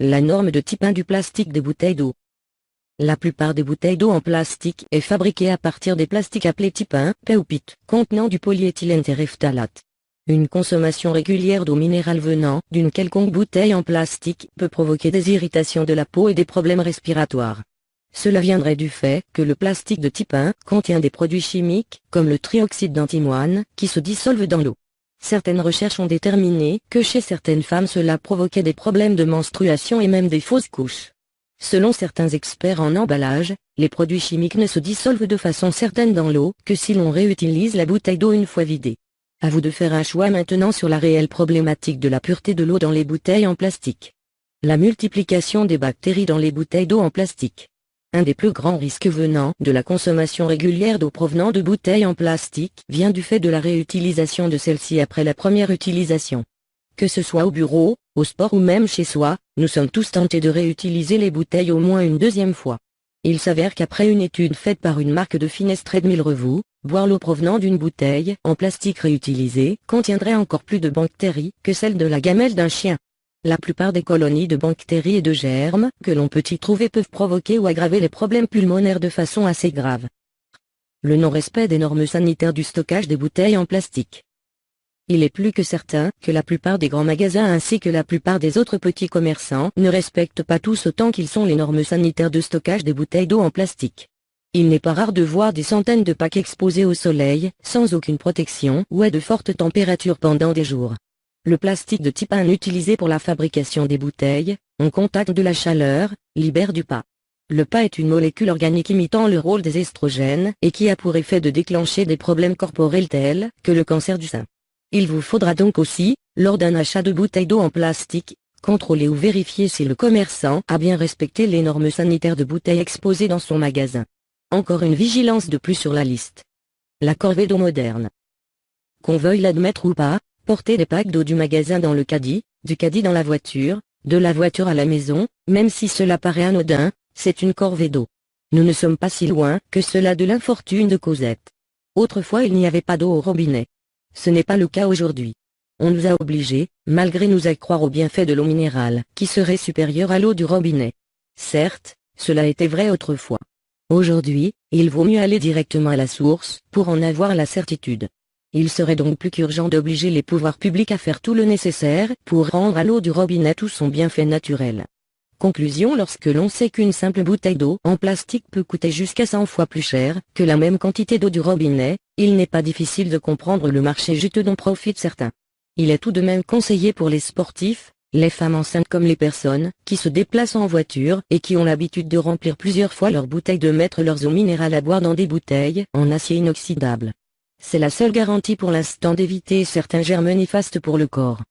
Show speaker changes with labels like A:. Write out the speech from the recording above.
A: La norme de type 1 du plastique des bouteilles d'eau. La plupart des bouteilles d'eau en plastique est fabriquée à partir des plastiques appelés type 1, P ou PIT, contenant du polyéthylène terephthalate. Une consommation régulière d'eau minérale venant d'une quelconque bouteille en plastique peut provoquer des irritations de la peau et des problèmes respiratoires. Cela viendrait du fait que le plastique de type 1 contient des produits chimiques, comme le trioxyde d'antimoine, qui se dissolvent dans l'eau. Certaines recherches ont déterminé que chez certaines femmes cela provoquait des problèmes de menstruation et même des fausses couches. Selon certains experts en emballage, les produits chimiques ne se dissolvent de façon certaine dans l'eau que si l'on réutilise la bouteille d'eau une fois vidée. À vous de faire un choix maintenant sur la réelle problématique de la pureté de l'eau dans les bouteilles en plastique. La multiplication des bactéries dans les bouteilles d'eau en plastique. Un des plus grands risques venant de la consommation régulière d'eau provenant de bouteilles en plastique vient du fait de la réutilisation de celles-ci après la première utilisation. Que ce soit au bureau, au sport ou même chez soi, nous sommes tous tentés de réutiliser les bouteilles au moins une deuxième fois. Il s'avère qu'après une étude faite par une marque de Finestre Mille Revue, boire l'eau provenant d'une bouteille en plastique réutilisée contiendrait encore plus de bactéries que celle de la gamelle d'un chien. La plupart des colonies de bactéries et de germes que l'on peut y trouver peuvent provoquer ou aggraver les problèmes pulmonaires de façon assez grave. Le non-respect des normes sanitaires du stockage des bouteilles en plastique. Il est plus que certain que la plupart des grands magasins ainsi que la plupart des autres petits commerçants ne respectent pas tous autant qu'ils sont les normes sanitaires de stockage des bouteilles d'eau en plastique. Il n'est pas rare de voir des centaines de packs exposés au soleil, sans aucune protection ou à de fortes températures pendant des jours. Le plastique de type 1 utilisé pour la fabrication des bouteilles, en contact de la chaleur, libère du PA. Le PA est une molécule organique imitant le rôle des estrogènes et qui a pour effet de déclencher des problèmes corporels tels que le cancer du sein. Il vous faudra donc aussi, lors d'un achat de bouteilles d'eau en plastique, contrôler ou vérifier si le commerçant a bien respecté les normes sanitaires de bouteilles exposées dans son magasin. Encore une vigilance de plus sur la liste. La corvée d'eau moderne. Qu'on veuille l'admettre ou pas, porter des packs d'eau du magasin dans le caddie, du caddie dans la voiture, de la voiture à la maison, même si cela paraît anodin, c'est une corvée d'eau. Nous ne sommes pas si loin que cela de l'infortune de Cosette. Autrefois il n'y avait pas d'eau au robinet. Ce n'est pas le cas aujourd'hui. On nous a obligés, malgré nous, à croire au bienfait de l'eau minérale, qui serait supérieure à l'eau du robinet. Certes, cela était vrai autrefois. Aujourd'hui, il vaut mieux aller directement à la source, pour en avoir la certitude. Il serait donc plus qu'urgent d'obliger les pouvoirs publics à faire tout le nécessaire pour rendre à l'eau du robinet tout son bienfait naturel. Conclusion: lorsque l'on sait qu'une simple bouteille d'eau en plastique peut coûter jusqu'à 100 fois plus cher que la même quantité d'eau du robinet, il n'est pas difficile de comprendre le marché juteux dont profitent certains. Il est tout de même conseillé pour les sportifs, les femmes enceintes comme les personnes qui se déplacent en voiture et qui ont l'habitude de remplir plusieurs fois leur bouteille de mettre leurs eaux minérales à boire dans des bouteilles en acier inoxydable. C'est la seule garantie pour l'instant d'éviter certains germes néfastes pour le corps.